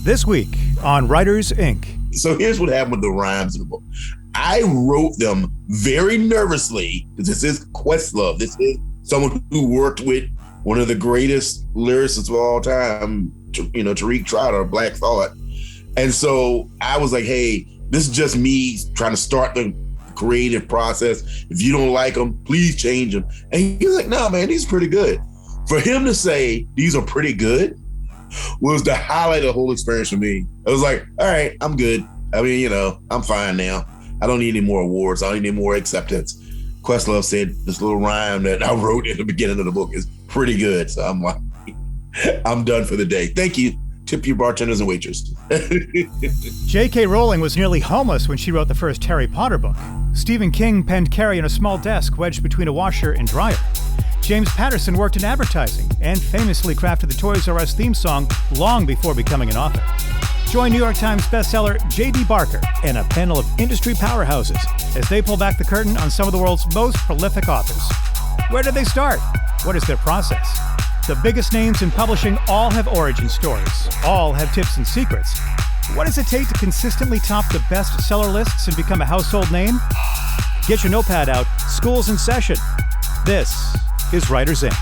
This week on Writers, Inc. So here's what happened with the rhymes in the book. I wrote them very nervously. This is Questlove. This is someone who worked with one of the greatest lyricists of all time, Tariq Trotter, Black Thought. And so I was like, hey, this is just me trying to start the creative process. If you don't like them, please change them. And he was like, no, man, these are pretty good. For him to say these are pretty good was the highlight of the whole experience for me. I was like, all right, I'm good. I mean, I'm fine now. I don't need any more awards. I don't need any more acceptance. Questlove said this little rhyme that I wrote in the beginning of the book is pretty good. So I'm like, I'm done for the day. Thank you. Tip your bartenders and waitresses. J.K. Rowling was nearly homeless when she wrote the first Harry Potter book. Stephen King penned Carrie on a small desk wedged between a washer and dryer. James Patterson worked in advertising and famously crafted the Toys R Us theme song long before becoming an author. Join New York Times bestseller J.D. Barker and a panel of industry powerhouses as they pull back the curtain on some of the world's most prolific authors. Where did they start? What is their process? The biggest names in publishing all have origin stories, all have tips and secrets. What does it take to consistently top the bestseller lists and become a household name? Get your notepad out. School's in session. This is Writers, Inc.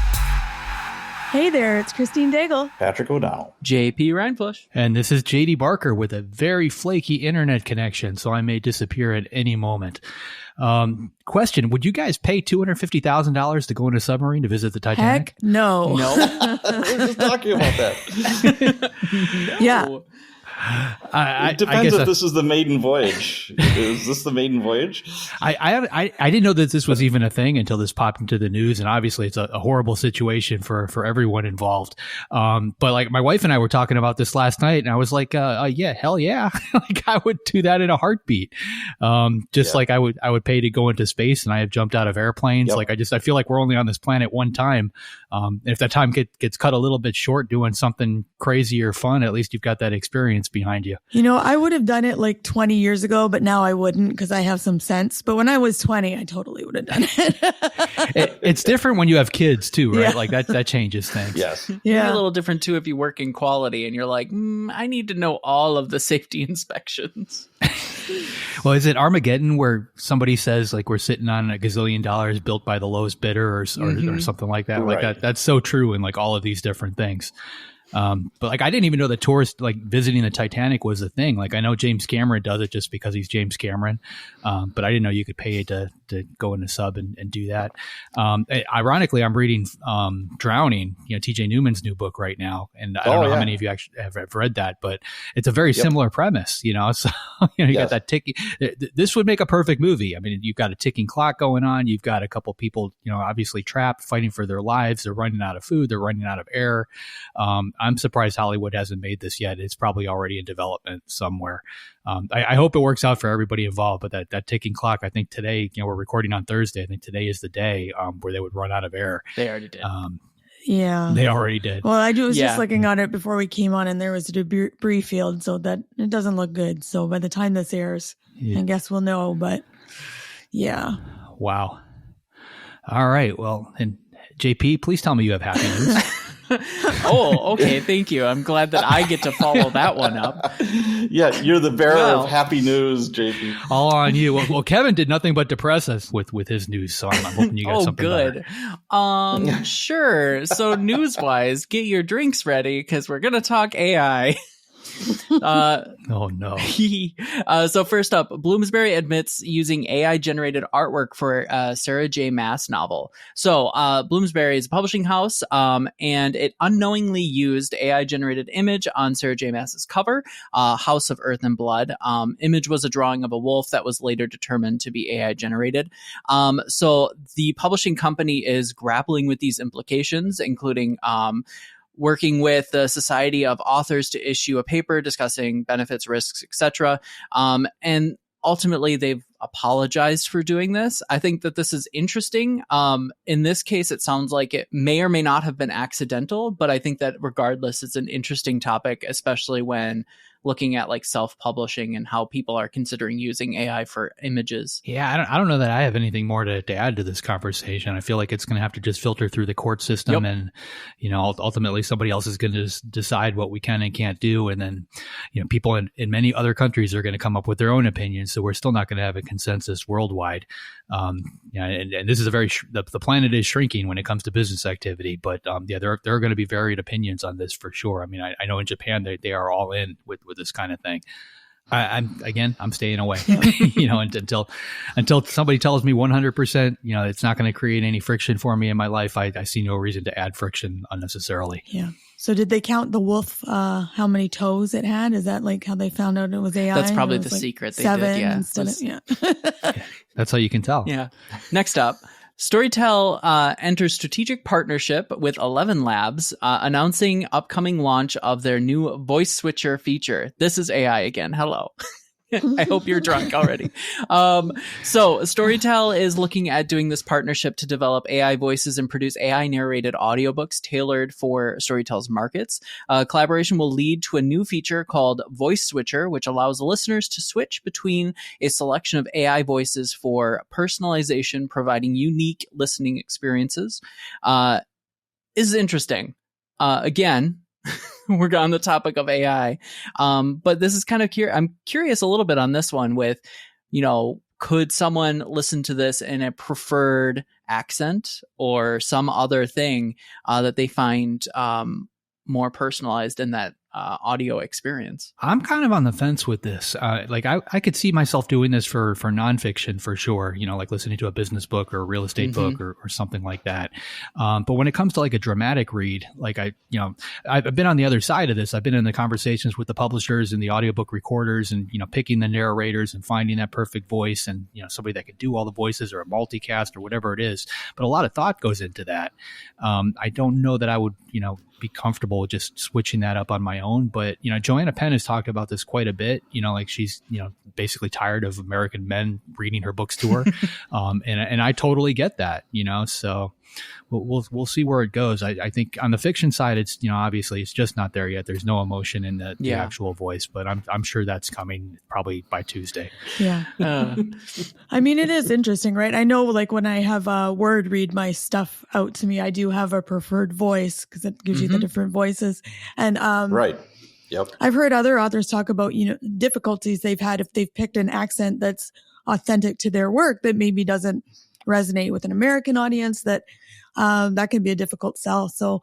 Hey there, it's Christine Daigle. Patrick O'Donnell. JP Reinflush. And this is JD Barker with a very flaky internet connection, so I may disappear at any moment. Question, would you guys pay $250,000 to go in a submarine to visit the Titanic? Heck no. No. We were just talking about that. No. Yeah. It depends if this is the maiden voyage. Is this the maiden voyage? I didn't know that this was even a thing until this popped into the news, and obviously it's a horrible situation for everyone involved. But like my wife and I were talking about this last night, and I was like, yeah, hell yeah, like I would do that in a heartbeat. Like I would pay to go into space, and I have jumped out of airplanes. Yep. Like I feel like we're only on this planet one time. And if that time gets cut a little bit short doing something crazy or fun, at least you've got that experience behind you. I would have done it like 20 years ago, but now I wouldn't because I have some sense. But when I was 20, I totally would have done it. It's different when you have kids too, right? Yeah. Like that changes things. Yes. Yeah. It's a little different too if you work in quality and you're like, I need to know all of the safety inspections. Well, is it Armageddon where somebody says like we're sitting on $1 gazillion built by the lowest bidder or something like that? Right. Like that's so true in like all of these different things. But like I didn't even know that tourists like visiting the Titanic was a thing. Like I know James Cameron does it just because he's James Cameron, but I didn't know you could pay to go in a sub and do that. Ironically, I'm reading Drowning, T.J. Newman's new book right now, and I don't know how many of you actually have read that, but it's a very similar premise. So you got that ticking. This would make a perfect movie. I mean, you've got a ticking clock going on. You've got a couple people, obviously trapped, fighting for their lives. They're running out of food. They're running out of air. I'm surprised Hollywood hasn't made this yet. It's probably already in development somewhere. I hope it works out for everybody involved, but that ticking clock, I think today, we're recording on Thursday. I think today is the day where they would run out of air. They already did. Yeah. They already did. Well, I was just looking at it before we came on, and there was a debris field, so that it doesn't look good. So by the time this airs, I guess we'll know, but yeah. Wow. All right. Well, and JP, please tell me you have happy news. Oh, okay. Thank you. I'm glad that I get to follow that one up. Yeah, you're the bearer of happy news, JP. All on you. Well, Kevin did nothing but depress us with his news, so I'm hoping you got something good. better. Sure. So news-wise, get your drinks ready because we're going to talk AI. Oh no. So first up, Bloomsbury admits using AI-generated artwork for Sarah J. Maas novel. So Bloomsbury is a publishing house, and it unknowingly used AI-generated image on Sarah J. Maas's cover, House of Earth and Blood. Image was a drawing of a wolf that was later determined to be AI-generated. So the publishing company is grappling with these implications, including working with the Society of Authors to issue a paper discussing benefits, risks, etc. And ultimately, they've apologized for doing this. I think that this is interesting. In this case, it sounds like it may or may not have been accidental, but I think that regardless, it's an interesting topic, especially when looking at like self-publishing and how people are considering using AI for images. Yeah, I don't know that I have anything more to add to this conversation. I feel like it's going to have to just filter through the court system, and ultimately somebody else is going to decide what we can and can't do, and then people in many other countries are going to come up with their own opinions. So we're still not going to have a consensus worldwide. And this is the planet is shrinking when it comes to business activity, but there are going to be varied opinions on this for sure. I mean, I know in Japan they are all in with this kind of thing. I'm staying away, until somebody tells me 100%, it's not going to create any friction for me in my life. I see no reason to add friction unnecessarily. Yeah. So did they count the wolf, how many toes it had? Is that like how they found out it was AI? That's probably the secret. They 7 did, yeah. instead of, Yeah, that's how you can tell. Yeah. Next up, Storytel enters strategic partnership with 11 Labs, announcing upcoming launch of their new voice switcher feature. This is AI again. Hello. I hope you're drunk already. So Storytel is looking at doing this partnership to develop AI voices and produce AI narrated audiobooks tailored for Storytel's markets. Collaboration will lead to a new feature called Voice Switcher, which allows listeners to switch between a selection of AI voices for personalization, providing unique listening experiences. This is interesting. Again, we're on the topic of AI. But this is kind of I'm curious a little bit on this one with, could someone listen to this in a preferred accent or some other thing that they find more personalized in that audio experience? I'm kind of on the fence with this. I could see myself doing this for nonfiction for sure, like listening to a business book or a real estate book or something like that. But when it comes to like a dramatic read, I've been on the other side of this. I've been in the conversations with the publishers and the audiobook recorders and, picking the narrators and finding that perfect voice and, somebody that could do all the voices or a multicast or whatever it is. But a lot of thought goes into that. I don't know that I would, be comfortable just switching that up on my own. But, Joanna Penn has talked about this quite a bit, she's, basically tired of American men reading her books to her. And I totally get that, so we'll see where it goes. I think on the fiction side, it's, obviously it's just not there yet. There's no emotion in the actual voice, but I'm sure that's coming probably by Tuesday. Yeah. I mean, it is interesting, right? I know like when I have Word read my stuff out to me, I do have a preferred voice because it gives you the different voices. And right. Yep. I've heard other authors talk about, difficulties they've had if they've picked an accent that's authentic to their work that maybe doesn't resonate with an American audience, that can be a difficult sell. So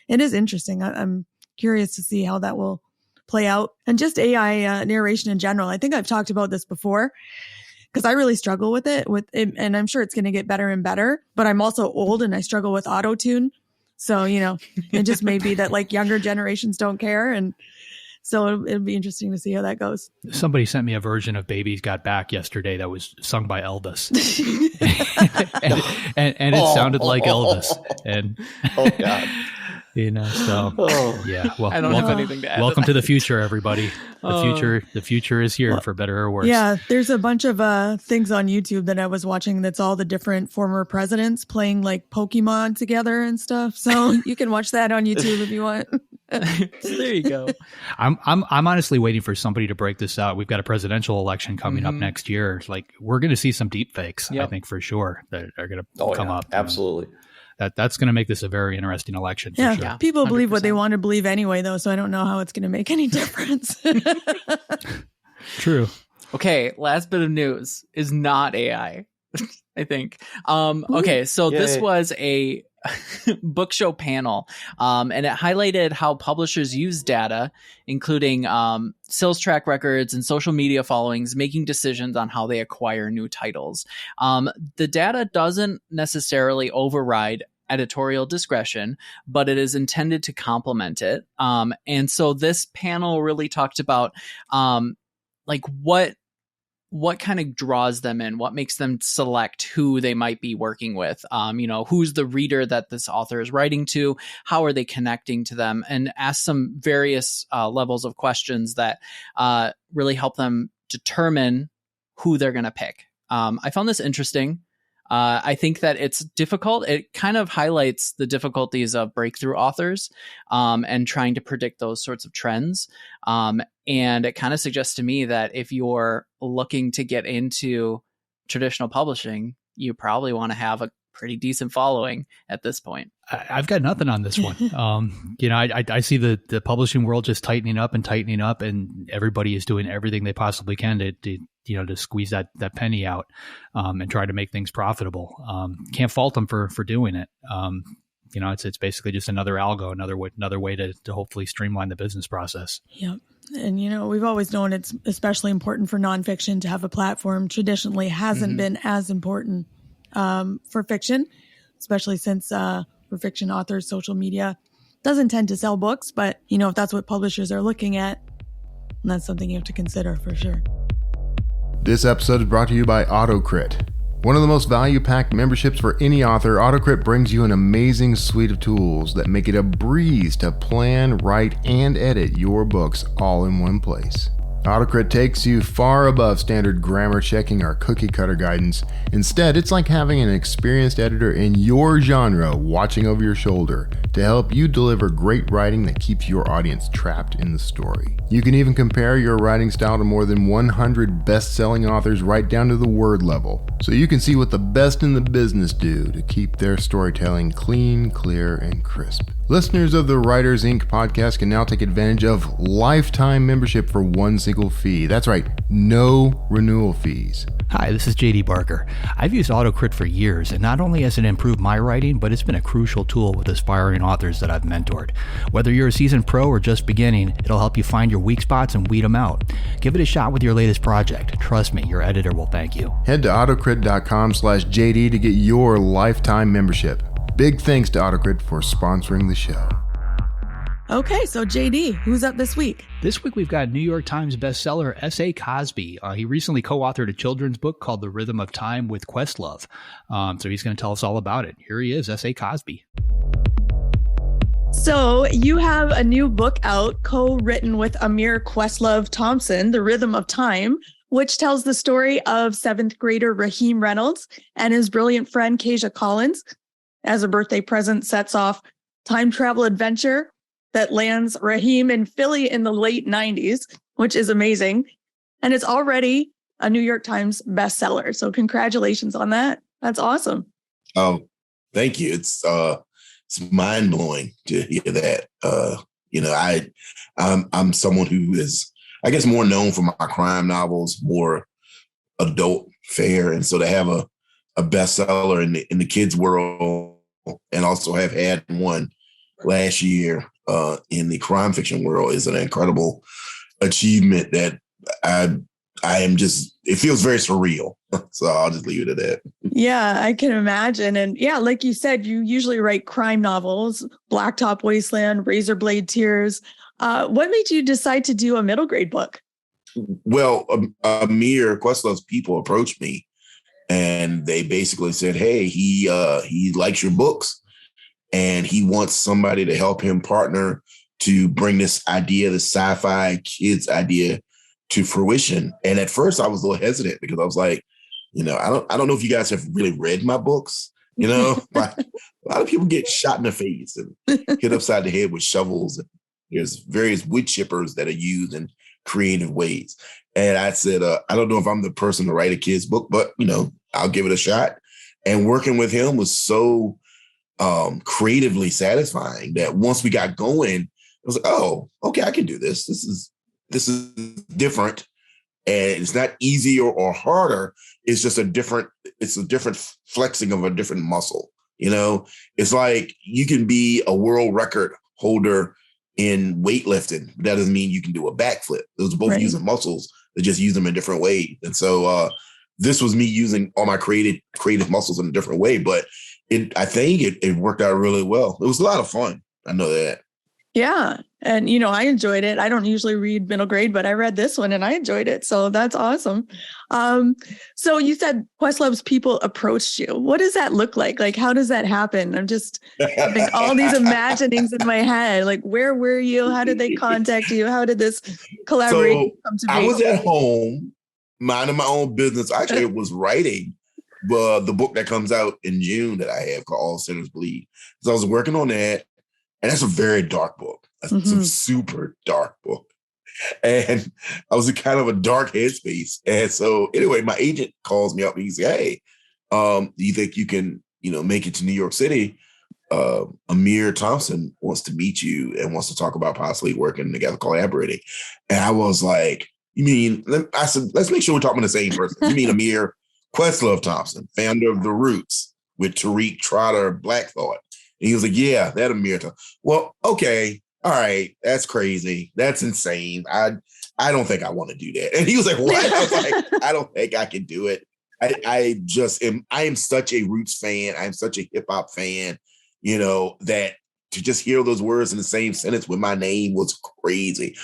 it is interesting. I'm curious to see how that will play out. And just AI narration in general. I think I've talked about this before because I really struggle with it, and I'm sure it's going to get better and better, but I'm also old and I struggle with auto-tune. So, it just may be that like younger generations don't care. And so it'll be interesting to see how that goes. Somebody sent me a version of Baby's Got Back yesterday that was sung by Elvis. and it sounded like Elvis. And oh, God. Yeah. Well, I don't have anything to add. Welcome to the future, everybody. The future is here, for better or worse. Yeah, there's a bunch of things on YouTube that I was watching that's all the different former presidents playing like Pokemon together and stuff. So you can watch that on YouTube if you want. There you go. I'm honestly waiting for somebody to break this out. We've got a presidential election coming up next year. Like we're going to see some deep fakes, I think for sure, that are going to come up. Absolutely. That's going to make this a very interesting election. For sure. Yeah, people believe what they want to believe anyway, though. So I don't know how it's going to make any difference. True. Okay. Last bit of news is not AI, I think. Okay. So this was a book show panel, and it highlighted how publishers use data, including sales track records and social media followings, making decisions on how they acquire new titles. The data doesn't necessarily override editorial discretion, but it is intended to complement it. And so this panel really talked about like what kind of draws them in, what makes them select who they might be working with, who's the reader that this author is writing to, how are they connecting to them, and ask some various levels of questions that really help them determine who they're going to pick. I found this interesting. I think that it's difficult. It kind of highlights the difficulties of breakthrough authors and trying to predict those sorts of trends. And it kind of suggests to me that if you're looking to get into traditional publishing, you probably want to have a pretty decent following at this point. I've got nothing on this one. I see the publishing world just tightening up, and everybody is doing everything they possibly can to squeeze that penny out and try to make things profitable. Can't fault them for doing it. It's basically just another algo, another way to hopefully streamline the business process. Yep. And, we've always known it's especially important for nonfiction to have a platform. Traditionally hasn't been as important for fiction, especially since for fiction authors, social media doesn't tend to sell books. But, if that's what publishers are looking at, that's something you have to consider for sure. This episode is brought to you by AutoCrit. One of the most value-packed memberships for any author, AutoCrit brings you an amazing suite of tools that make it a breeze to plan, write, and edit your books all in one place. AutoCrit takes you far above standard grammar checking or cookie cutter guidance. Instead, it's like having an experienced editor in your genre watching over your shoulder to help you deliver great writing that keeps your audience trapped in the story. You can even compare your writing style to more than 100 best-selling authors right down to the word level, so you can see what the best in the business do to keep their storytelling clean, clear, and crisp. Listeners of the Writers Inc. podcast can now take advantage of lifetime membership for one single fee. That's right, no renewal fees. Hi, this is JD Barker. I've used AutoCrit for years, and not only has it improved my writing, but it's been a crucial tool with aspiring authors that I've mentored. Whether you're a seasoned pro or just beginning, it'll help you find your weak spots and weed them out. Give it a shot with your latest project. Trust me, your editor will thank you. Head to autocrit.com/JD to get your lifetime membership. Big thanks to AutoCrit for sponsoring the show. Okay, so JD, who's up this week? This week we've got New York Times bestseller S.A. Cosby. He recently co-authored a children's book called The Rhythm of Time with Questlove. So he's going to tell us all about it. Here he is, S.A. Cosby. So you have a new book out, co-written with Amir Questlove Thompson, The Rhythm of Time, which tells the story of 7th grader Raheem Reynolds and his brilliant friend Kasia Collins. As a birthday present, sets off time travel adventure that lands Raheem in Philly in the late 90s, which is amazing. And it's already a New York Times bestseller. So congratulations on that. That's awesome. Oh, thank you. It's mind blowing to hear that. I'm someone who is, I guess, more known for my crime novels, more adult fare. And so to have a bestseller in the kids' world, and also have had one last year in the crime fiction world is an incredible achievement that I am just, it feels very surreal. So I'll just leave it at that. Yeah, I can imagine. And yeah, like you said, you usually write crime novels, Blacktop Wasteland, Razorblade Tears. What made you decide to do a middle grade book? Well, Amir Questlove's people approached me. And they basically said, hey, he likes your books and he wants somebody to help him partner to bring this idea, the sci-fi kids idea to fruition. And at first I was a little hesitant because I was like, I don't know if you guys have really read my books. Like, a lot of people get shot in the face and hit upside the head with shovels. And there's various wood chippers that are used in creative ways. And I said, I don't know if I'm the person to write a kid's book, but, I'll give it a shot. And working with him was so creatively satisfying that once we got going, I was like, oh, okay, I can do this. This is different. And it's not easier or harder. It's just a different flexing of a different muscle. It's like you can be a world record holder in weightlifting. That doesn't mean you can do a backflip. Those are both using muscles. They just use them in different ways. And so this was me using all my creative muscles in a different way. But I think it worked out really well. It was a lot of fun. I know that. Yeah. And, I enjoyed it. I don't usually read middle grade, but I read this one and I enjoyed it. So that's awesome. So you said Questlove's people approached you. What does that look like? Like, how does that happen? I'm just having all these imaginings in my head. Like, where were you? How did they contact you? How did this collaboration come to be? I was at home, minding my own business. Actually, I was writing the book that comes out in June that I have called All Sinners Bleed. So I was working on that, and that's a very dark book. That's a super dark book. And I was in kind of a dark headspace. And so anyway, my agent calls me up and he says, hey, do you think you can, make it to New York City? Amir Thompson wants to meet you and wants to talk about possibly working together, collaborating. And I was like, you mean, I said, let's make sure we're talking about the same person. You mean Amir Questlove Thompson, founder of The Roots with Tariq Trotter, Black Thought. And he was like, yeah, that Amir Thompson. Well, okay. All right. That's crazy. That's insane. I don't think I want to do that. And he was like, what? I was like, I don't think I can do it. I am such a Roots fan. I'm such a hip hop fan, that to just hear those words in the same sentence with my name was crazy.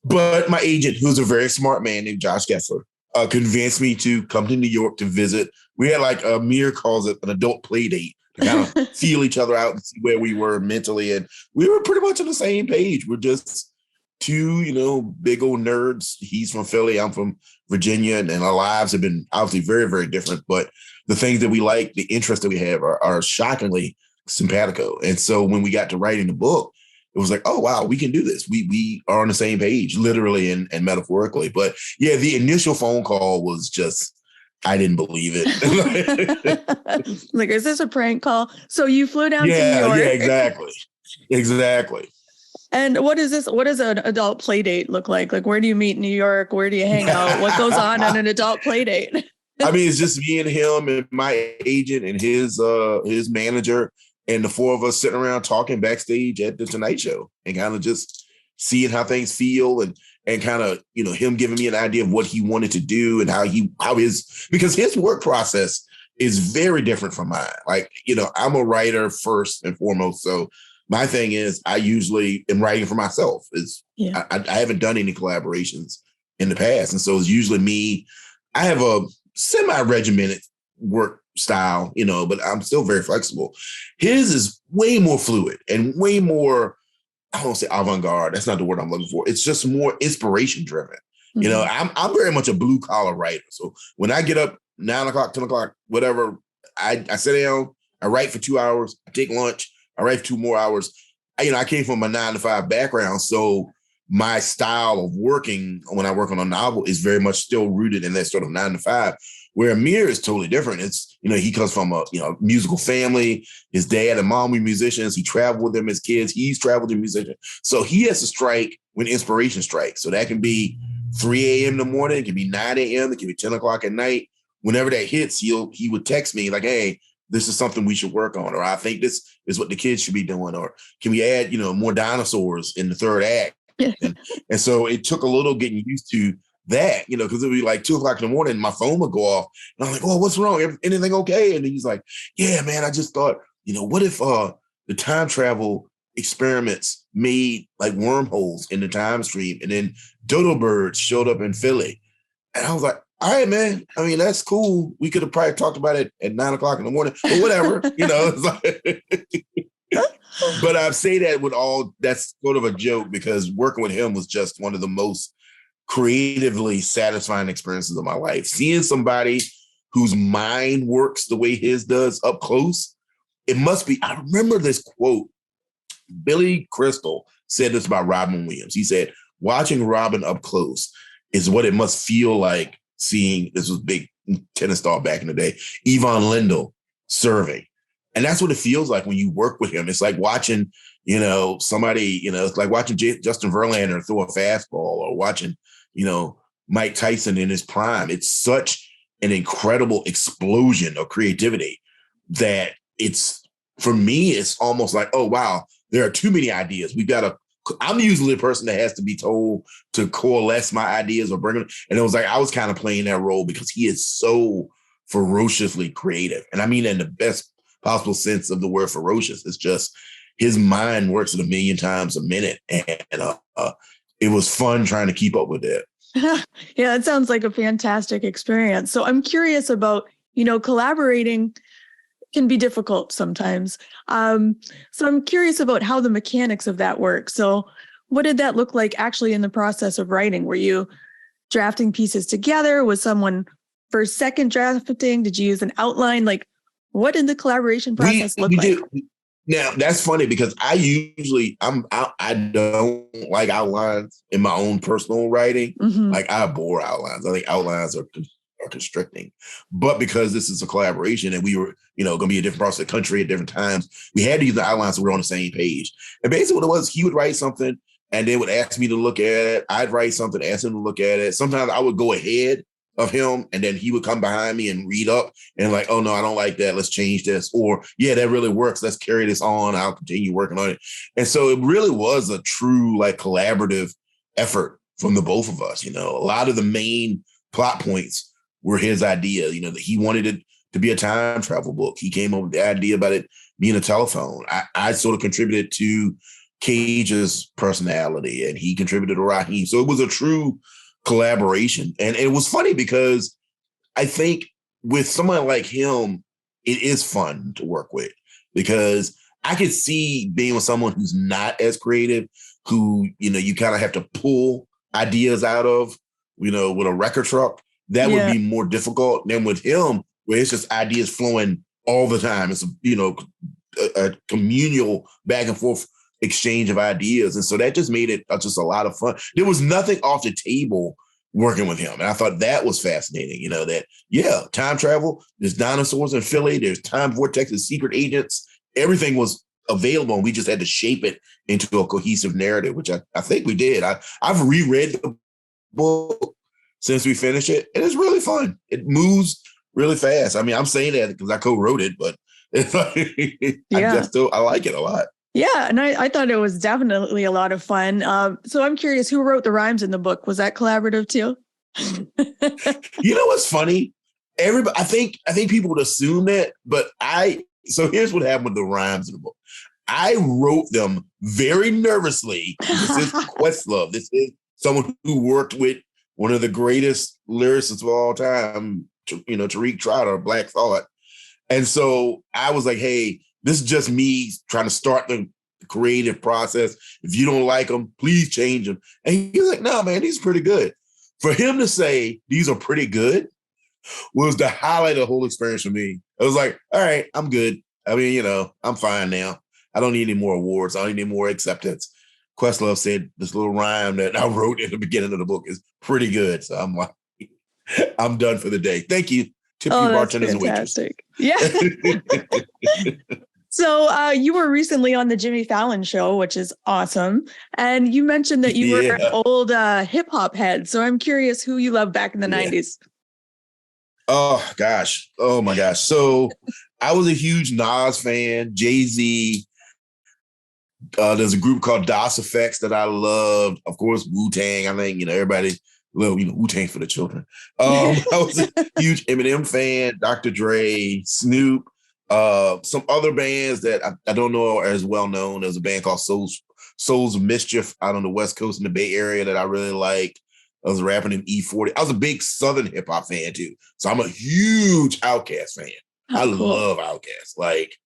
But my agent, who's a very smart man named Josh Gessler, convinced me to come to New York to visit. We had like Amir calls it an adult play date to kind of feel each other out and see where we were mentally. And we were pretty much on the same page. We're just two, big old nerds. He's from Philly, I'm from Virginia, and our lives have been obviously very, very different. But the things that we like, the interests that we have are shockingly simpatico. And so when we got to writing the book, it was like, oh, wow, we can do this. We are on the same page, literally and metaphorically. But yeah, the initial phone call was just, I didn't believe it. Like, is this a prank call? So you flew down to New York. Yeah, exactly. And what is this? What does an adult play date look like? Like, where do you meet in New York? Where do you hang out? What goes on an adult play date? I mean, it's just me and him and my agent and his manager. And the four of us sitting around talking backstage at the Tonight Show and kind of just seeing how things feel and kind of, him giving me an idea of what he wanted to do and because his work process is very different from mine. Like, I'm a writer first and foremost. So my thing is I usually am writing for myself. I haven't done any collaborations in the past. And so it's usually me. I have a semi-regimented work style, but I'm still very flexible. His is way more fluid and way more, I don't say avant-garde. That's not the word I'm looking for. It's just more inspiration driven. Mm-hmm. I'm very much a blue collar writer. So when I get up 9 o'clock, 10 o'clock, whatever, I sit down, I write for 2 hours, I take lunch, I write for 2 more hours. I came from a 9-to-5 background. So my style of working when I work on a novel is very much still rooted in that sort of 9-to-5. Where Amir is totally different. It's, he comes from a, musical family. His dad and mom were musicians. He traveled with them as kids. He's traveled as a musician. So he has to strike when inspiration strikes. So that can be 3 a.m. in the morning. It can be 9 a.m. It can be 10 o'clock at night. Whenever that hits, he would text me like, hey, this is something we should work on. Or I think this is what the kids should be doing. Or can we add, more dinosaurs in the third act? And so it took a little getting used to that, because it would be like 2 o'clock in the morning and my phone would go off. And I'm like, oh, what's wrong? Anything okay? And he's like, yeah, man, I just thought, what if the time travel experiments made like wormholes in the time stream and then dodo birds showed up in Philly? And I was like, all right, man. I mean, that's cool. We could have probably talked about it at 9 o'clock in the morning, but whatever, It's like, but I say that that's sort of a joke because working with him was just one of the most creatively satisfying experiences of my life. Seeing somebody whose mind works the way his does up close, it must be. I remember this quote. Billy Crystal said this about Robin Williams. He said, watching Robin up close is what it must feel like seeing, this was big tennis star back in the day, Yvonne Lindell serving. And that's what it feels like when you work with him. It's like watching, somebody, it's like watching Justin Verlander throw a fastball or watching, Mike Tyson in his prime. It's such an incredible explosion of creativity that for me, it's almost like, oh, wow, there are too many ideas. I'm usually the person that has to be told to coalesce my ideas or bring them. And it was like, I was kind of playing that role because he is so ferociously creative. And I mean, in the best possible sense of the word ferocious. It's just his mind works at 1 million times a minute. And it was fun trying to keep up with it. Yeah, it sounds like a fantastic experience. So I'm curious about, collaborating can be difficult sometimes. So I'm curious about how the mechanics of that work. So what did that look like actually in the process of writing? Were you drafting pieces together? Was someone for second drafting? Did you use an outline? Like, what did the collaboration process look like? Now that's funny because I don't like outlines in my own personal writing. Mm-hmm. Like I abhor outlines. I think outlines are constricting. But because this is a collaboration and we were, going to be a different parts of the country at different times, we had to use the outlines so we were on the same page. And basically what it was, he would write something and then would ask me to look at it. I'd write something, ask him to look at it. Sometimes I would go ahead of him and then he would come behind me and read up and like, oh no, I don't like that. Let's change this. Or yeah, that really works. Let's carry this on. I'll continue working on it. And so it really was a true like collaborative effort from the both of us. A lot of the main plot points were his idea, that he wanted it to be a time travel book. He came up with the idea about it being a telephone. I sort of contributed to Cage's personality and he contributed to Raheem. So it was a true collaboration. And it was funny because I think with someone like him, it is fun to work with because I could see being with someone who's not as creative, who, you kind of have to pull ideas out of, with a record truck. That would be more difficult than with him, where it's just ideas flowing all the time. It's, a communal back and forth exchange of ideas. And so that just made it just a lot of fun. There was nothing off the table working with him. And I thought that was fascinating, time travel, there's dinosaurs in Philly, there's time vortexes, secret agents, everything was available. And we just had to shape it into a cohesive narrative, which I think we did. I've reread the book since we finished it, and it's really fun. It moves really fast. I mean, I'm saying that because I co-wrote it, but it's like, I like it a lot. Yeah, and I thought it was definitely a lot of fun. So I'm curious, who wrote the rhymes in the book? Was that collaborative too? What's funny? Everybody, I think people would assume that, but so here's what happened with the rhymes in the book. I wrote them very nervously. This is Questlove. This is someone who worked with one of the greatest lyricists of all time, Tariq Trotter, Black Thought. And so I was like, hey, this is just me trying to start the creative process. If you don't like them, please change them. And he was like, no, man, these are pretty good. For him to say these are pretty good was the highlight of the whole experience for me. I was like, all right, I'm good. I mean, I'm fine now. I don't need any more awards. I don't need any more acceptance. Questlove said this little rhyme that I wrote in the beginning of the book is pretty good. So I'm like, I'm done for the day. Thank you. Tip you bartenders and waitresses. Yeah. So you were recently on the Jimmy Fallon show, which is awesome. And you mentioned that you were an old hip hop head. So I'm curious who you loved back in the 90s. Oh, gosh. Oh, my gosh. So I was a huge Nas fan, Jay-Z. There's a group called DOS Effects that I loved. Of course, Wu-Tang. I think, everybody love, Wu-Tang for the children. I was a huge Eminem fan, Dr. Dre, Snoop. Some other bands that I don't know are as well known. There's a band called Souls of Mischief out on the West Coast in the Bay Area that I really like. I was rapping in E40. I was a big Southern hip hop fan too. So I'm a huge Outkast fan. I love Outkast. Like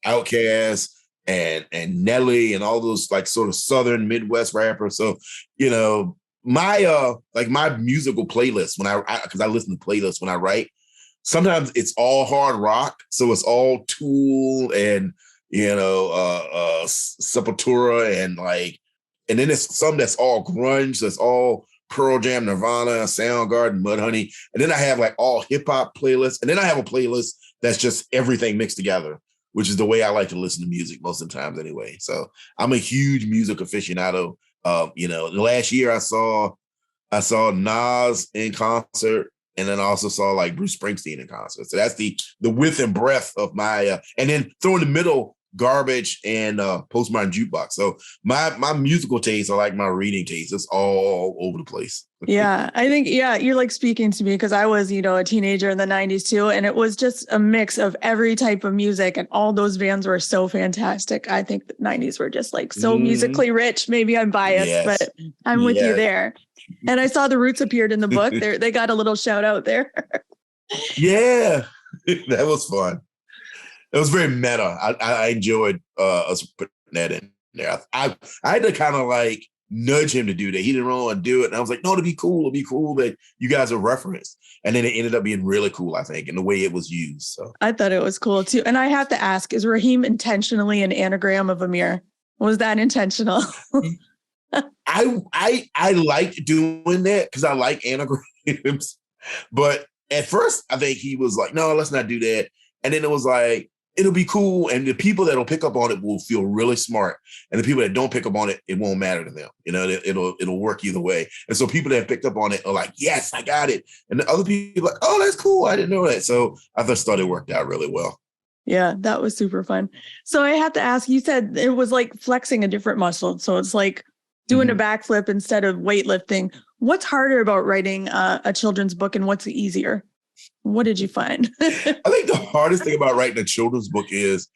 Outkast and Nelly and all those like sort of Southern Midwest rappers. So, my my musical playlist because I listen to playlists when I write, sometimes it's all hard rock. So it's all Tool and, Sepultura and then it's some that's all grunge. So it's all Pearl Jam, Nirvana, Soundgarden, Mudhoney. And then I have all hip hop playlists. And then I have a playlist that's just everything mixed together, which is the way I like to listen to music most of the times anyway. So I'm a huge music aficionado. The last year I saw Nas in concert, and then I also saw Bruce Springsteen in concert. So that's the width and breadth of my, and then throw in the middle Garbage and Postmodern Jukebox. So my musical tastes are like my reading tastes. It's all over the place. Yeah, I think, you're speaking to me because I was, a teenager in the 90s too. And it was just a mix of every type of music, and all those bands were so fantastic. I think the 90s were just so musically rich. Maybe I'm biased, but I'm with you there. And I saw the Roots appeared in the book. They got a little shout out there. Yeah, that was fun. It was very meta. I enjoyed us putting that in there. I had to kind of nudge him to do that. He didn't really want to do it. And I was like, no, it'd be cool that you guys are referenced. And then it ended up being really cool, I think, in the way it was used. So I thought it was cool too. And I have to ask, is Raheem intentionally an anagram of Amir? Was that intentional? I like doing that because I like anagrams. But at first, I think he was like, no, let's not do that. And then it was like, it'll be cool. And the people that'll pick up on it will feel really smart. And the people that don't pick up on it, it won't matter to them. You know, it'll work either way. And so people that have picked up on it are like, yes, I got it. And the other people are like, oh, that's cool. I didn't know that. So I thought it worked out really well. Yeah, that was super fun. So I have to ask, you said it was like flexing a different muscle. So it's like doing a backflip instead of weightlifting. What's harder about writing a children's book and what's easier? What did you find? I think the hardest thing about writing a children's book is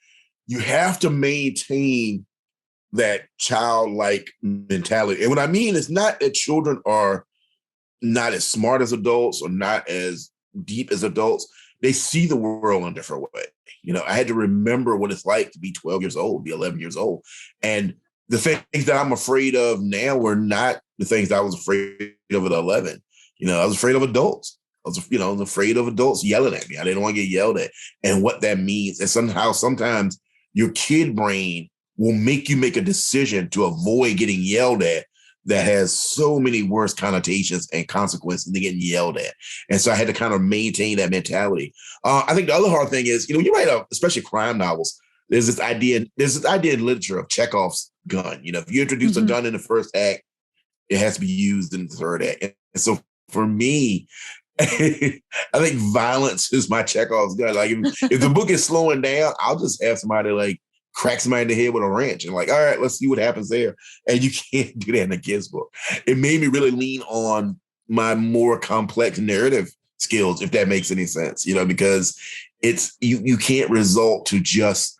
you have to maintain that childlike mentality. And what I mean is not that children are not as smart as adults or not as deep as adults. They see the world in a different way. You know, I had to remember what it's like to be 12 years old, be 11 years old. And the things that I'm afraid of now were not the things that I was afraid of at 11. You know, I was afraid of adults. I was afraid of adults yelling at me. I didn't want to get yelled at. And what that means. And sometimes your kid brain will make you make a decision to avoid getting yelled at that has so many worse connotations and consequences than getting yelled at. And so I had to kind of maintain that mentality. I think the other hard thing is, you write especially crime novels, there's this idea in literature of Chekhov's gun. You know, if you introduce a gun in the first act, it has to be used in the third act. And so for me, I think violence is my Chekhov's gun. Like if the book is slowing down, I'll just have somebody like crack somebody in the head with a wrench and like, all right, let's see what happens there. And you can't do that in a kid's book. It made me really lean on my more complex narrative skills, if that makes any sense, because it's you can't resort to just,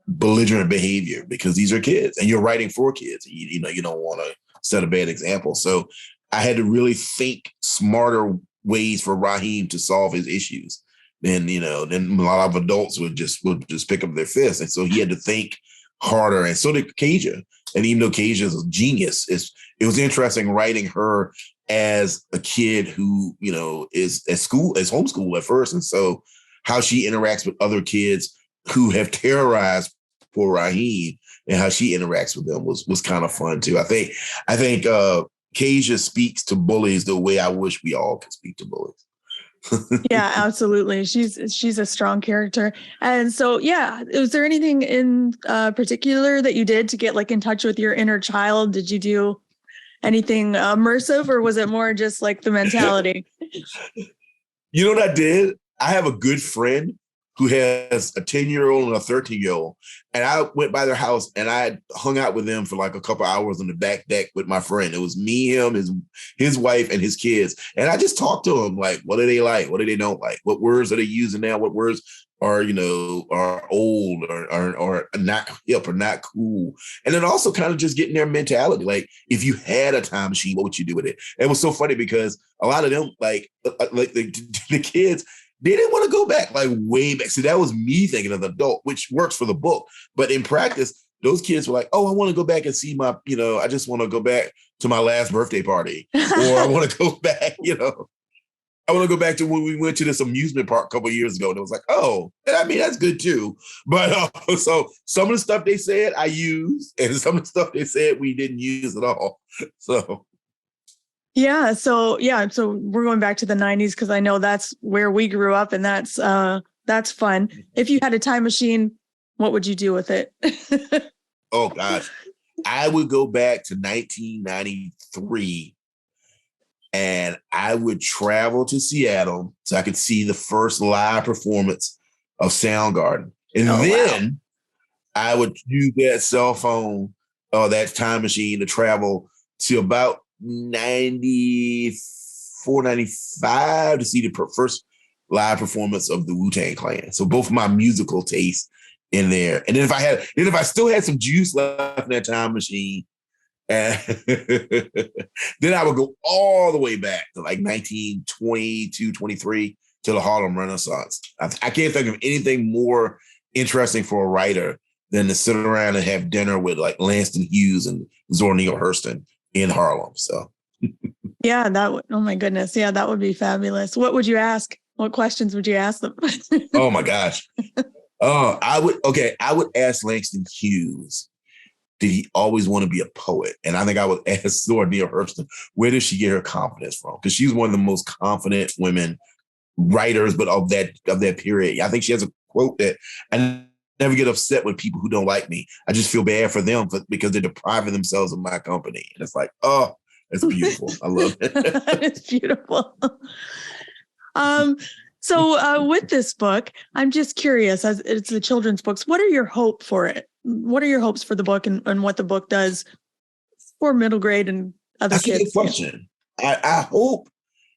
belligerent behavior because these are kids and you're writing for kids. You don't want to set a bad example. So I had to really think smarter ways for Raheem to solve his issues. Then a lot of adults would just pick up their fists. And so he had to think harder. And so did Kasia. And even though Kasia is a genius, it was interesting writing her as a kid who, is at school, is homeschooled at first. And so how she interacts with other kids who have terrorized poor Raheem and how she interacts with them was kind of fun too. I think Kasia speaks to bullies the way I wish we all could speak to bullies. Yeah, absolutely. She's a strong character. And so, yeah, was there anything in particular that you did to get like in touch with your inner child? Did you do anything immersive or was it more just like the mentality? You know what I did? I have a good friend who has a 10-year-old and a 13-year-old. And I went by their house and I hung out with them for like a couple hours on the back deck with my friend. It was me, him, his wife, and his kids. And I just talked to them like, what do they like? What do they don't like? What words are they using now? What words are, are old or not hip or not cool? And then also kind of just getting their mentality. Like if you had a time machine, what would you do with it? And it was so funny because a lot of them, like the kids, they didn't want to go back like way back. See, that was me thinking of the adult, which works for the book. But in practice, those kids were like, oh, I want to go back and see my, I just want to go back to my last birthday party. Or I want to go back, I want to go back to when we went to this amusement park a couple of years ago. And it was like, oh, I mean, that's good too. But so some of the stuff they said I used and some of the stuff they said we didn't use at all. So. Yeah. So we're going back to the 90s because I know that's where we grew up and that's fun. If you had a time machine, what would you do with it? Oh, gosh. I would go back to 1993 and I would travel to Seattle so I could see the first live performance of Soundgarden. And then I would use that cell phone or that time machine to travel to about 94, 95 to see the first live performance of the Wu-Tang Clan. So both my musical tastes in there. And then if I still had some juice left in that time machine, then I would go all the way back to like 1922, 23 to the Harlem Renaissance. I can't think of anything more interesting for a writer than to sit around and have dinner with like Langston Hughes and Zora Neale Hurston in Harlem. So yeah, oh my goodness. Yeah, that would be fabulous. What would you ask? What questions would you ask them? Oh my gosh. I would ask Langston Hughes, did he always want to be a poet? And I think I would ask Zora Neale Hurston, where does she get her confidence from? Because she's one of the most confident women writers, but of that period. I think she has a quote that I never get upset with people who don't like me. I just feel bad for them because they're depriving themselves of my company. And it's like, oh, it's beautiful. I love it. It's beautiful. So with this book, I'm just curious, as it's the children's books, what are your hopes for it? What are your hopes for the book and what the book does for middle grade and other kids? That's a good question. I hope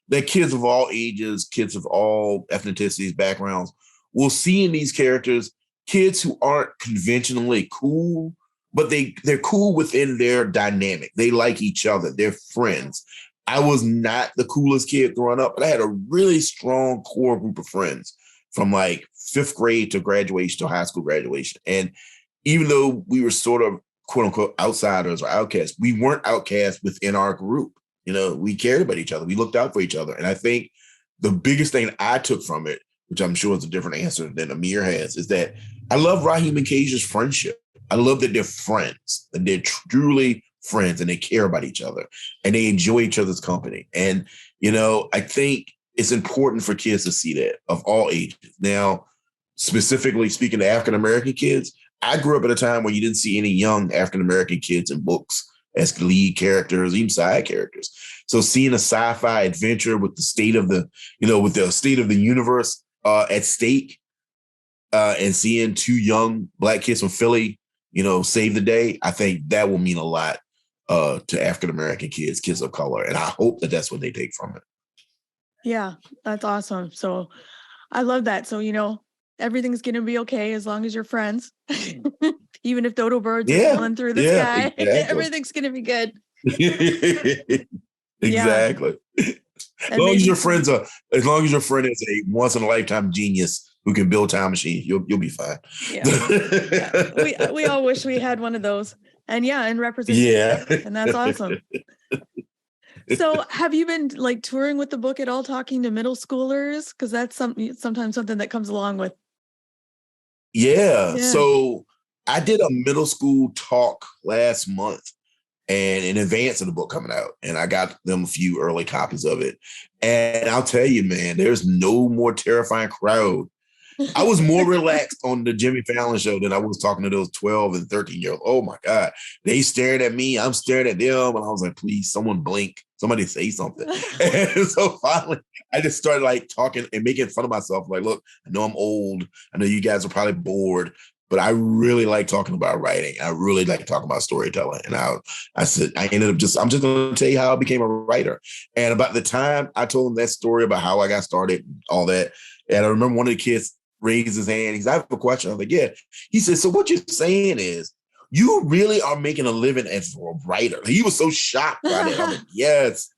that kids of all ages, kids of all ethnicities, backgrounds, will see in these characters kids who aren't conventionally cool, but they're cool within their dynamic. They like each other. They're friends. I was not the coolest kid growing up, but I had a really strong core group of friends from like 5th grade to graduation to high school graduation. And even though we were sort of quote unquote outsiders or outcasts, we weren't outcasts within our group. You know, we cared about each other. We looked out for each other. And I think the biggest thing I took from it, which I'm sure is a different answer than Amir has, is that I love Raheem and Kaja's friendship. I love that they're friends, that they're truly friends and they care about each other and they enjoy each other's company. And, you know, I think it's important for kids to see that of all ages. Now, specifically speaking to African-American kids, I grew up at a time where you didn't see any young African-American kids in books as lead characters, even side characters. So seeing a sci-fi adventure with the state of the, with the state of the universe at stake, and seeing 2 young Black kids from Philly, save the day, I think that will mean a lot to African-American kids of color. And I hope that that's what they take from it. Yeah, that's awesome. So I love that. So, everything's going to be okay as long as you're friends. Even if dodo birds are flying through the sky, exactly. Everything's going to be good. Exactly. As long as your friend is a once in a lifetime genius who can build time machines, you'll be fine. Yeah. We all wish we had one of those. And representation. And that's awesome. So have you been like touring with the book at all, talking to middle schoolers? Because that's sometimes something that comes along with. Yeah. So I did a middle school talk last month and in advance of the book coming out. And I got them a few early copies of it. And I'll tell you, man, there's no more terrifying crowd. I was more relaxed on the Jimmy Fallon show than I was talking to those 12 and 13-year-olds. Oh my God. They staring at me. I'm staring at them. And I was like, please, someone blink. Somebody say something. And so finally, I just started like talking and making fun of myself. Like, look, I know I'm old. I know you guys are probably bored, but I really like talking about writing. I really like talking about storytelling. And I said, I'm just going to tell you how I became a writer. And about the time I told them that story about how I got started and all that. And I remember one of the kids raised his hand. He said, I have a question. I was like, yeah. He said, so what you're saying is you really are making a living as a writer. He was so shocked by that. I'm like, yes,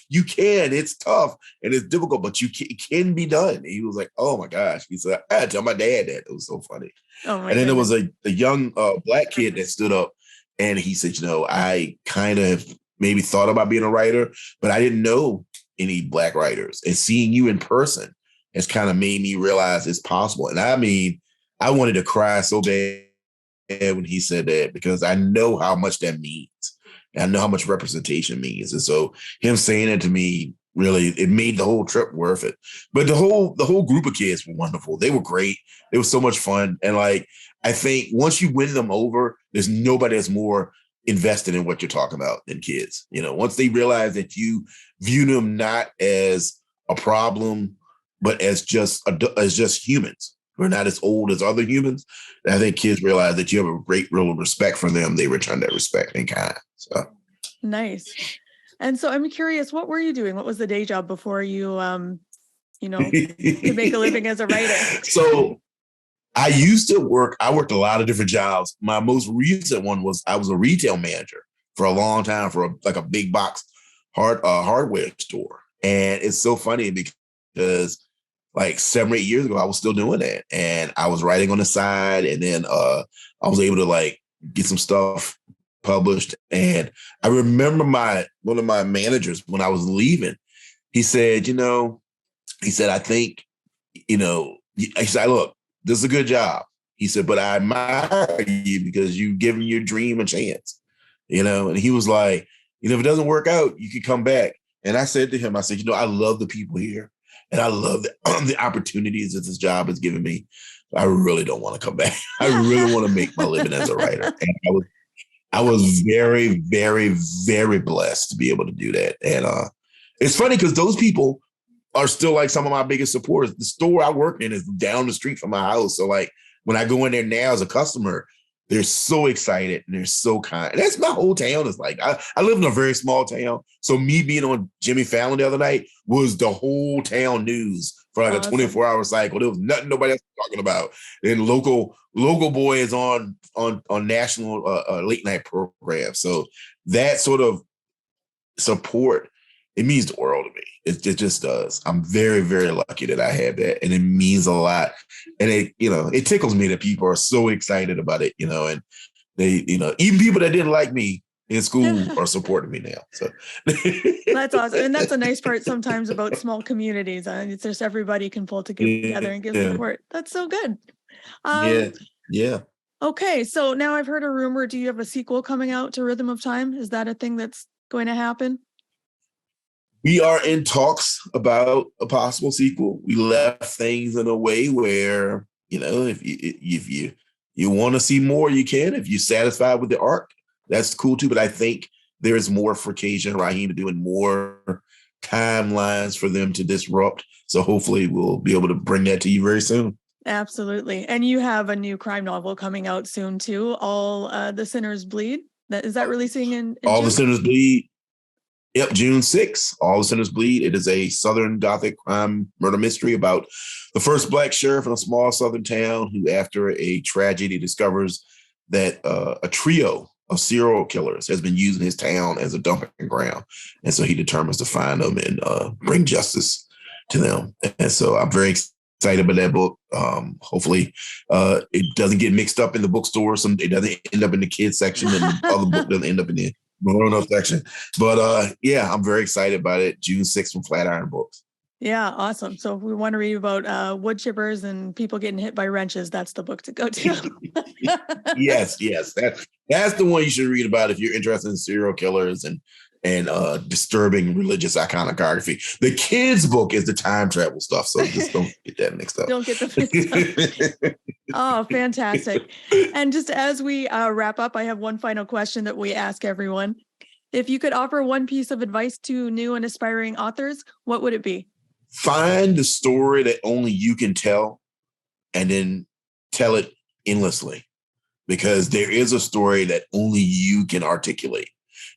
you can. It's tough and it's difficult, but it can be done. And he was like, oh my gosh. He said, I had to tell my dad that. It was so funny. And then there was a young Black kid that stood up and he said, I kind of maybe thought about being a writer, but I didn't know any Black writers. And seeing you in person has kind of made me realize it's possible. And I mean, I wanted to cry so bad when he said that because I know how much that means. And I know how much representation means. And so him saying it to me, really, it made the whole trip worth it. But the whole group of kids were wonderful. They were great. It was so much fun. And like, I think once you win them over, there's nobody that's more invested in what you're talking about than kids. Once they realize that you view them not as a problem, but as just humans. We're not as old as other humans. And I think kids realize that you have a great real respect for them. They return that respect in kind. So nice. And so I'm curious, what were you doing? What was the day job before you, to make a living as a writer? So I worked a lot of different jobs. My most recent one was I was a retail manager for a long time for a big box hardware store. And it's so funny because like 7 or 8 years ago, I was still doing that. And I was writing on the side. And then I was able to like get some stuff published. And I remember one of my managers, when I was leaving, he said, I think, he said, look, this is a good job. He said, but I admire you because you've given your dream a chance, and he was like, if it doesn't work out, you can come back. And I said to him, I said, I love the people here and I love the opportunities that this job has given me. I really don't want to come back. I really want to make my living as a writer. And I was very, very, very blessed to be able to do that. And it's funny because those people are still like some of my biggest supporters. The store I work in is down the street from my house. So like when I go in there now as a customer, they're so excited and they're so kind. And that's my whole town is like. I live in a very small town. So me being on Jimmy Fallon the other night was the whole town news for like a 24-hour cycle. There was nothing nobody else was talking about. And local boy is on national late night program. So that sort of support, it means the world to me. It just does. I'm very, very lucky that I have that. And it means a lot. And it tickles me that people are so excited about it, and they, even people that didn't like me in school are supporting me now. So that's awesome. And that's a nice part sometimes about small communities. It's just everybody can pull together and give support. That's so good. Yeah. Okay. So now I've heard a rumor. Do you have a sequel coming out to Rhythm of Time? Is that a thing that's going to happen? We are in talks about a possible sequel. We left things in a way where, if you want to see more, you can. If you're satisfied with the arc, that's cool too. But I think there's more for Kasia and Raheem doing more timelines for them to disrupt. So hopefully we'll be able to bring that to you very soon. Absolutely. And you have a new crime novel coming out soon too. All the Sinners Bleed. Is that releasing in All June? the Sinners Bleed. Yep, June 6th, All the Sinners Bleed. It is a Southern Gothic crime murder mystery about the first Black sheriff in a small Southern town who, after a tragedy, discovers that a trio of serial killers has been using his town as a dumping ground. And so he determines to find them and bring justice to them. And so I'm very excited about that book. Hopefully it doesn't get mixed up in the bookstore. It doesn't end up in the kids section and the other book doesn't end up in the grown-up section. But I'm very excited about it. June 6th from Flatiron Books. Yeah, awesome. So if we want to read about wood chippers and people getting hit by wrenches, that's the book to go to. Yes. That's the one you should read about if you're interested in serial killers and disturbing religious iconography. The kids' book is the time travel stuff, so just don't get that mixed up. Don't get the mixed up. Oh, fantastic. And just as we wrap up, I have one final question that we ask everyone. If you could offer one piece of advice to new and aspiring authors, what would it be? Find the story that only you can tell and then tell it endlessly, because there is a story that only you can articulate.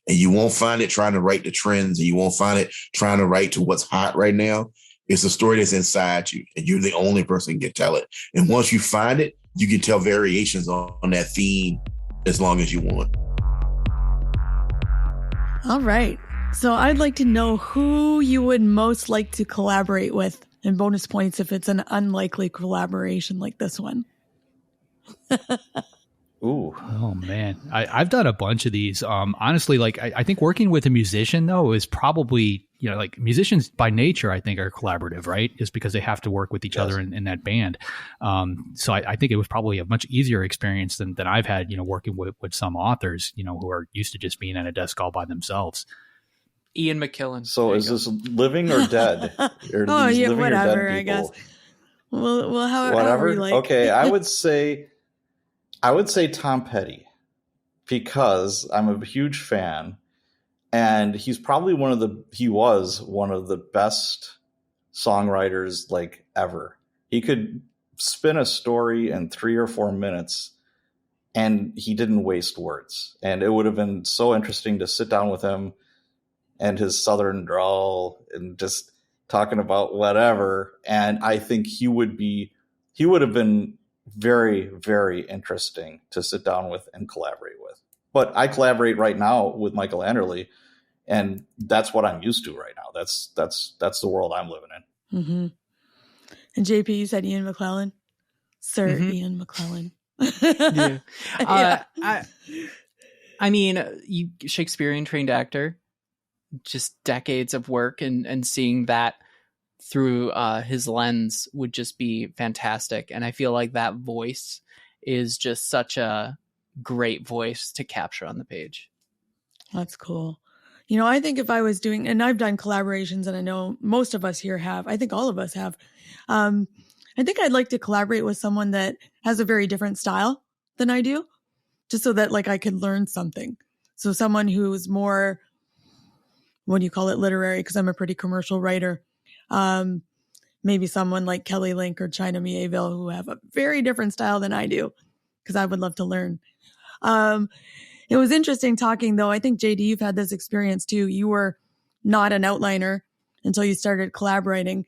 And you won't find it trying to write the trends, and you won't find it trying to write to what's hot right now. It's a story that's inside you, and you're the only person who can tell it. And once you find it, you can tell variations on that theme as long as you want. All right. So I'd like to know who you would most like to collaborate with, and bonus points if it's an unlikely collaboration like this one. Ooh. Oh man. I've done a bunch of these. Honestly, like I think working with a musician though is probably, like musicians by nature, I think are collaborative, right? Just because they have to work with each other in that band. So I think it was probably a much easier experience than I've had, working with some authors, who are used to just being at a desk all by themselves. Ian McKellen. So is this living or dead? Oh yeah, whatever, I guess. Well, however you like. Okay, I would say Tom Petty, because I'm a huge fan, and he was one of the best songwriters like ever. He could spin a story in 3 or 4 minutes, and he didn't waste words. And it would have been so interesting to sit down with him and his Southern drawl and just talking about whatever. And I think he would have been very, very interesting to sit down with and collaborate with. But I collaborate right now with Michael Anderle, and that's what I'm used to right now. That's the world I'm living in. Mm-hmm. And JP, you said Ian McClellan? Sir Ian McClellan. Yeah. I mean, you Shakespearean trained actor, just decades of work, and seeing that through his lens would just be fantastic. And I feel like that voice is just such a great voice to capture on the page. That's cool. You know, I think if I was doing, and I've done collaborations, and I know most of us here have, I think all of us have. I think I'd like to collaborate with someone that has a very different style than I do, just so that like I could learn something. So someone who's more, what do you call it, literary, because I'm a pretty commercial writer. Maybe someone like Kelly Link or China Mieville, who have a very different style than I do, because I would love to learn. It was interesting talking, though. I think, JD, you've had this experience too. You were not an outliner until you started collaborating.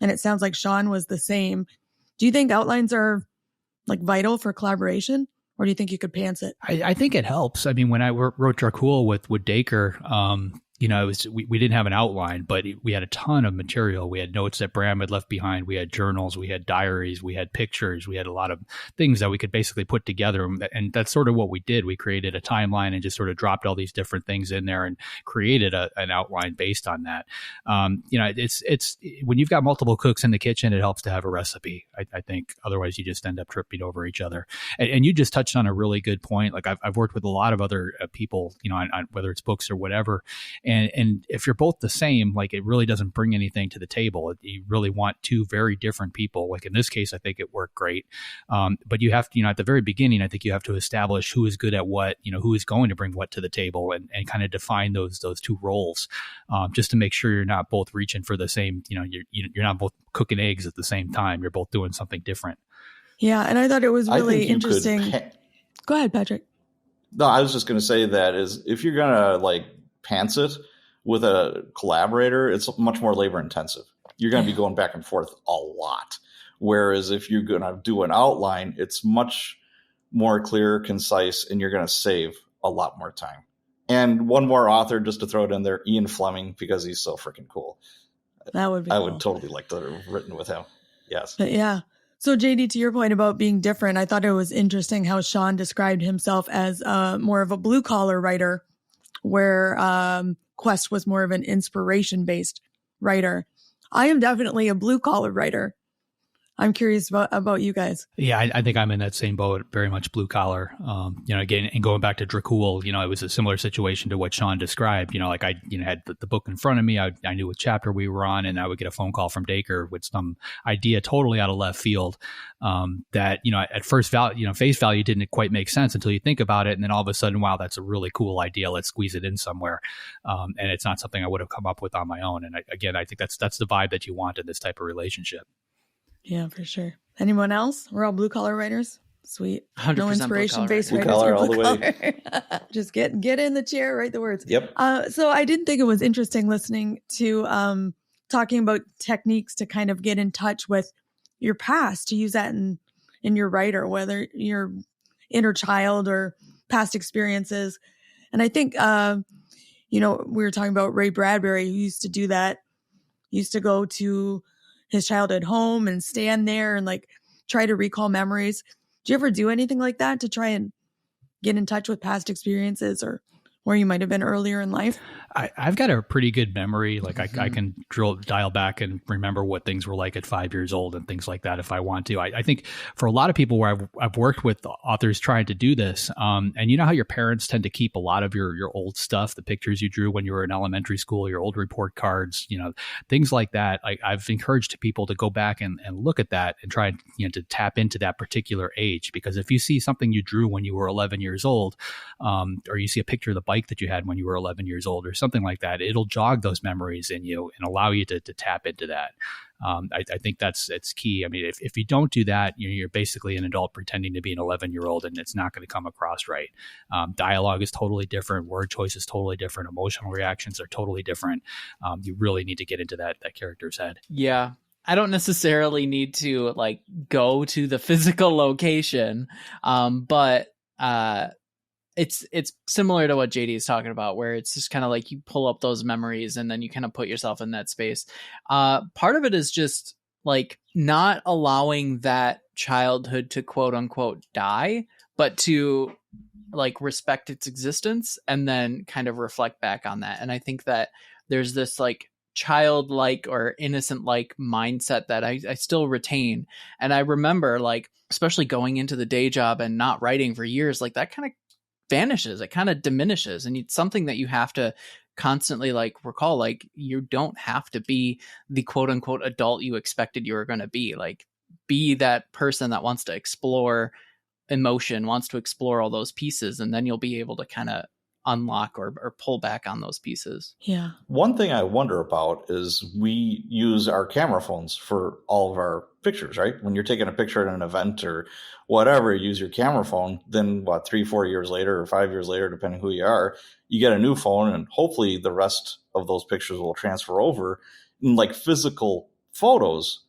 And it sounds like Sean was the same. Do you think outlines are like vital for collaboration, or do you think you could pants it? I think it helps. I mean, when I wrote Dracul with Dacre, you know, it was, we didn't have an outline, but we had a ton of material. We had notes that Bram had left behind. We had journals, we had diaries, we had pictures, we had a lot of things that we could basically put together. And that's sort of what we did. We created a timeline and just sort of dropped all these different things in there and created an outline based on that. You know, it's when you've got multiple cooks in the kitchen, it helps to have a recipe. I think otherwise you just end up tripping over each other. And you just touched on a really good point. Like I've worked with a lot of other people, you know, on whether it's books or whatever. And if you're both the same, like it really doesn't bring anything to the table. You really want two very different people. Like in this case, I think it worked great. But you have to, you know, at the very beginning, I think you have to establish who is good at what, you know, who is going to bring what to the table, and kind of define those two roles, just to make sure you're not both reaching for the same, you know, you're not both cooking eggs at the same time. You're both doing something different. Yeah. And I thought it was really interesting. Go ahead, Patrick. No, I was just going to say that is if you're going to like pants it with a collaborator, it's much more labor intensive. You're going to be going back and forth a lot. Whereas if you're going to do an outline, it's much more clear, concise, and you're going to save a lot more time. And one more author, just to throw it in there, Ian Fleming, because he's so freaking cool. That would be I cool. would totally like to have written with him. Yes. But yeah. So JD, to your point about being different, I thought it was interesting how Sean described himself as more of a blue collar writer, where Quest was more of an inspiration-based writer. I am definitely a blue-collar writer. I'm curious about you guys. Yeah, I think I'm in that same boat, very much blue collar. You know, again, and going back to Dracul, you know, it was a similar situation to what Sean described. You know, like I, you know, had the book in front of me. I knew what chapter we were on, and I would get a phone call from Dacre with some idea totally out of left field that, you know, at face value didn't quite make sense until you think about it, and then all of a sudden, wow, that's a really cool idea. Let's squeeze it in somewhere, and it's not something I would have come up with on my own. And I think that's the vibe that you want in this type of relationship. Yeah, for sure. Anyone else? We're all blue collar writers. Sweet. 100% No inspiration based blue writers. collar all blue the collar. way. Just get in the chair, write the words. Yep. So I did think it was interesting listening to talking about techniques to kind of get in touch with your past, to use that in your writer, whether your inner child or past experiences. And I think you know, we were talking about Ray Bradbury, who used to do that. He used to go to his childhood home and stand there and like try to recall memories. Do you ever do anything like that to try and get in touch with past experiences or where you might have been earlier in life? I've got a pretty good memory. Like I can dial back and remember what things were like at 5 years old and things like that if I want to. I think for a lot of people where I've worked with authors trying to do this, and you know how your parents tend to keep a lot of your old stuff, the pictures you drew when you were in elementary school, your old report cards, you know, things like that. I've encouraged people to go back and look at that and try, you know, to tap into that particular age. Because if you see something you drew when you were 11 years old, or you see a picture of the bike that you had when you were 11 years old or something like that, it'll jog those memories in you and allow you to tap into that. I think it's key. I mean, if you don't do that, you're basically an adult pretending to be an 11-year-old, and it's not going to come across right. Dialogue is totally different. Word choice is totally different. Emotional reactions are totally different. You really need to get into that character's head. Yeah. I don't necessarily need to like go to the physical location, but it's similar to what JD is talking about, where it's just kind of like you pull up those memories and then you kind of put yourself in that space. Part of it is just like not allowing that childhood to quote unquote die, but to like respect its existence and then kind of reflect back on that. And I think that there's this like childlike or innocent like mindset that I still retain. And I remember like, especially going into the day job and not writing for years, like that kind of vanishes, it kind of diminishes. And it's something that you have to constantly like recall, like you don't have to be the quote unquote adult you expected you were going to be. Like be that person that wants to explore emotion, wants to explore all those pieces, and then you'll be able to kind of unlock or pull back on those pieces. Yeah. One thing I wonder about is we use our camera phones for all of our pictures, right? When you're taking a picture at an event or whatever, you use your camera phone, then 3-4 years later or 5 years later, depending who you are, you get a new phone, and hopefully the rest of those pictures will transfer over. And like physical photos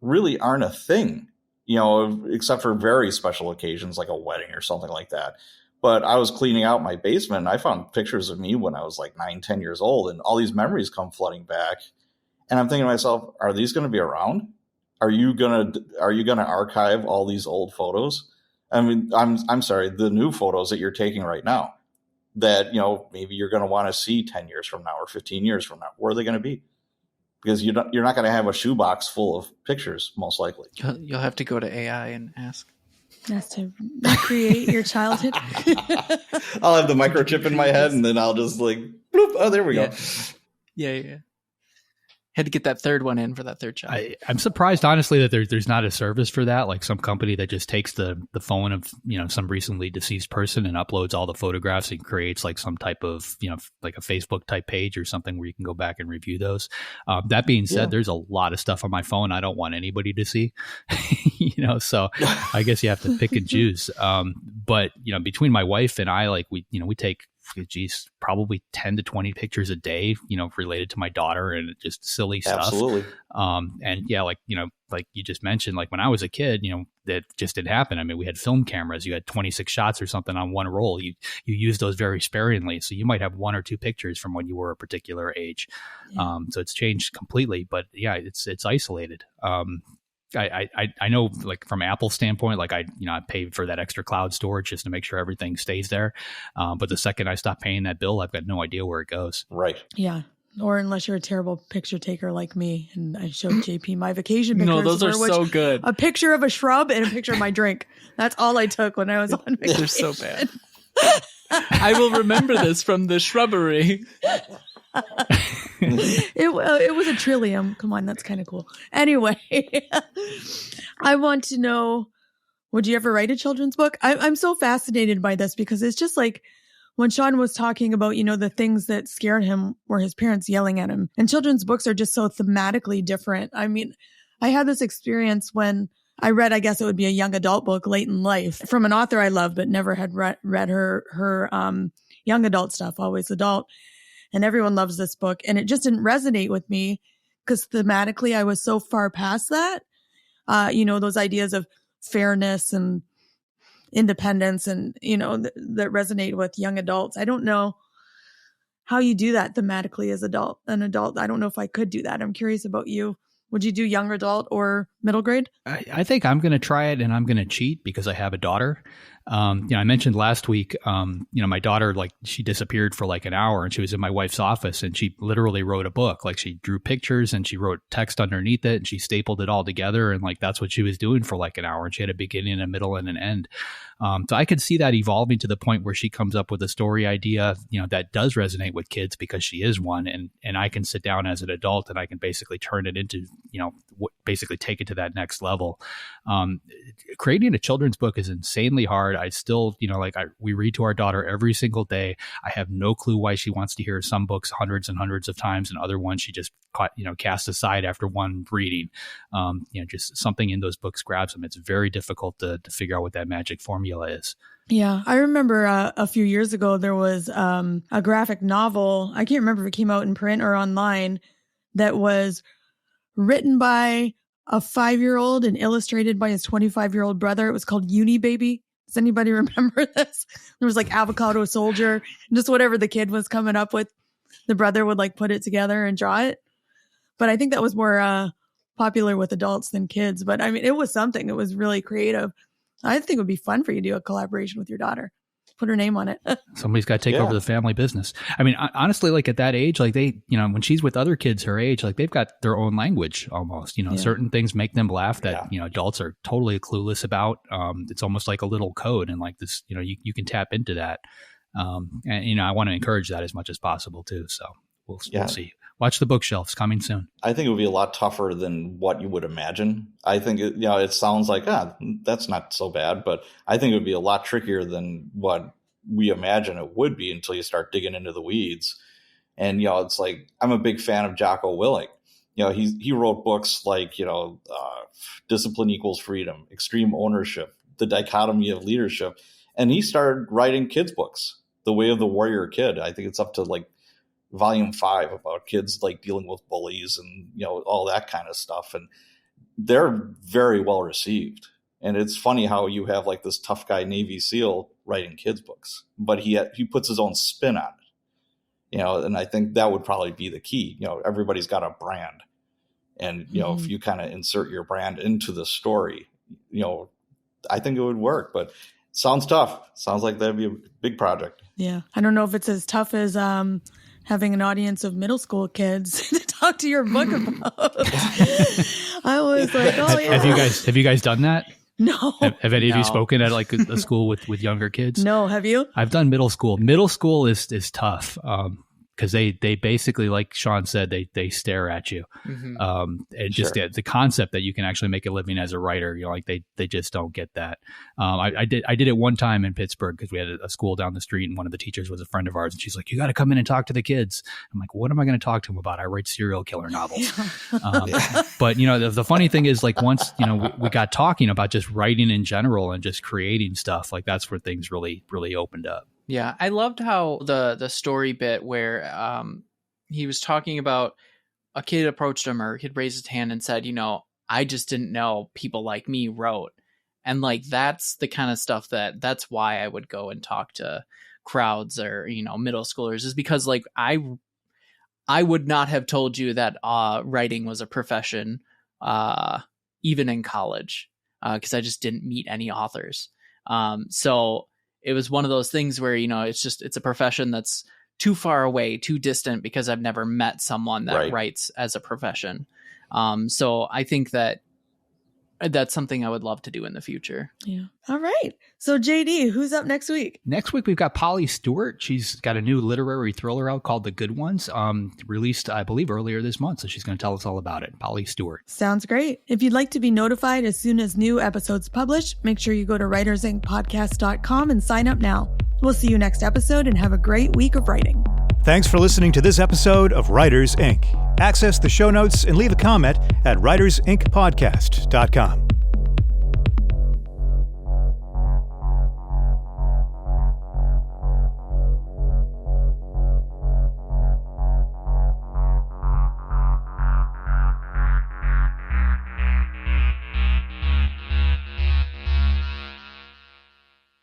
really aren't a thing, except for very special occasions like a wedding or something like that. But I was cleaning out my basement and I found pictures of me when I was like 9-10 years old, and all these memories come flooding back. And I'm thinking to myself, are these going to be around? Are you going to archive all these old photos? I mean, I'm sorry, the new photos that you're taking right now that, maybe you're going to want to see 10 years from now or 15 years from now. Where are they going to be? Because you're not going to have a shoebox full of pictures, most likely. You'll have to go to AI and ask. That's to recreate your childhood. I'll have the microchip in my head, and then I'll just like, bloop, oh, there we go. Yeah. Had to get that third one in for that third child. I'm surprised, honestly, that there's not a service for that, like some company that just takes the phone of some recently deceased person and uploads all the photographs and creates like some type of like a Facebook type page or something where you can go back and review those. That being said, there's a lot of stuff on my phone I don't want anybody to see, so I guess you have to pick and choose. But between my wife and I, like we take probably 10 to 20 pictures a day, related to my daughter and just silly stuff. Absolutely. And yeah, like you just mentioned, like when I was a kid, that just didn't happen. I mean, we had film cameras, you had 26 shots or something on one roll. You use those very sparingly. So you might have 1 or 2 pictures from when you were a particular age. Yeah. So it's changed completely, but yeah, it's isolated. I know, like from Apple's standpoint, like I paid for that extra cloud storage just to make sure everything stays there. But the second I stop paying that bill, I've got no idea where it goes. Right. Yeah. Or unless you're a terrible picture taker like me, and I showed JP my vacation pictures. No, those are so good. A picture of a shrub and a picture of my drink. That's all I took when I was on vacation. They're so bad. I will remember this from the shrubbery. It was a trillium. Come on, that's kind of cool. Anyway, I want to know, would you ever write a children's book? I'm so fascinated by this because it's just like when Sean was talking about, the things that scared him were his parents yelling at him. And children's books are just so thematically different. I mean, I had this experience when I read, I guess it would be a young adult book late in life from an author I love, but never had read her young adult stuff, always adult. And everyone loves this book. And it just didn't resonate with me because thematically I was so far past that. Those ideas of fairness and independence and, that resonate with young adults. I don't know how you do that thematically as an adult. I don't know if I could do that. I'm curious about you. Would you do young adult or middle grade? I think I'm going to try it, and I'm going to cheat because I have a daughter. I mentioned last week, my daughter, like she disappeared for like an hour and she was in my wife's office and she literally wrote a book. Like she drew pictures and she wrote text underneath it and she stapled it all together. And like, that's what she was doing for like an hour. And she had a beginning, a middle, and an end. So I could see that evolving to the point where she comes up with a story idea, that does resonate with kids because she is one. And I can sit down as an adult and I can basically turn it into, basically take it to that next level. Creating a children's book is insanely hard. I still, we read to our daughter every single day. I have no clue why she wants to hear some books hundreds and hundreds of times and other ones she just cast aside after one reading. Just something in those books grabs them. It's very difficult to figure out what that magic formula is. Yeah, I remember a few years ago, there was a graphic novel. I can't remember if it came out in print or online that was written by a 5-year-old and illustrated by his 25-year-old brother. It was called Uni Baby. Does anybody remember this? There was like Avocado Soldier, just whatever the kid was coming up with, the brother would like put it together and draw it. But I think that was more popular with adults than kids. But I mean, it was something. It was really creative. I think it would be fun for you to do a collaboration with your daughter. Put her name on it. Somebody's got to take over the family business. I mean, honestly, like at that age, like they, when she's with other kids her age, like they've got their own language almost, certain things make them laugh that, adults are totally clueless about. It's almost like a little code, and like this, you can tap into that. And, I want to encourage that as much as possible too. So we'll see. Watch the bookshelves, coming soon. I think it would be a lot tougher than what you would imagine. I think it sounds like, that's not so bad, but I think it would be a lot trickier than what we imagine it would be until you start digging into the weeds. And, it's like, I'm a big fan of Jocko Willink. He wrote books like, Discipline Equals Freedom, Extreme Ownership, The Dichotomy of Leadership. And he started writing kids' books, The Way of the Warrior Kid. I think it's up to like volume 5 about kids like dealing with bullies and, all that kind of stuff. And they're very well received. And it's funny how you have like this tough guy Navy SEAL writing kids books, but he puts his own spin on it, and I think that would probably be the key. Everybody's got a brand, and, if you kind of insert your brand into the story, I think it would work, but sounds tough. Sounds like that'd be a big project. Yeah. I don't know if it's as tough as, having an audience of middle school kids to talk to your book about. I was like, Have you guys done that? No. Have any of you spoken at like a school with younger kids? No. Have you? I've done middle school. Middle school is tough. Because they basically, like Sean said, they stare at you, and just the concept that you can actually make a living as a writer, like they just don't get that. I did it one time in Pittsburgh because we had a school down the street, and one of the teachers was a friend of ours, and she's like, "You got to come in and talk to the kids." I'm like, "What am I going to talk to them about? I write serial killer novels." But the funny thing is, like once we got talking about just writing in general and just creating stuff, like that's where things really opened up. Yeah, I loved how the story bit where he was talking about a kid approached him, or he'd raised his hand and said, I just didn't know people like me wrote. And like, that's the kind of stuff that's why I would go and talk to crowds or, middle schoolers, is because like, I would not have told you that writing was a profession, even in college, because I just didn't meet any authors. So it was one of those things where, it's a profession that's too far away, too distant, because I've never met someone that writes as a profession. So I think that's something I would love to do in the future. Yeah. All right. So JD, who's up next week? Next week, we've got Polly Stewart. She's got a new literary thriller out called The Good Ones, released, I believe, earlier this month. So she's going to tell us all about it. Polly Stewart. Sounds great. If you'd like to be notified as soon as new episodes publish, make sure you go to writersincpodcast.com and sign up now. We'll see you next episode, and have a great week of writing. Thanks for listening to this episode of Writers Inc. Access the show notes and leave a comment at writersincpodcast.com.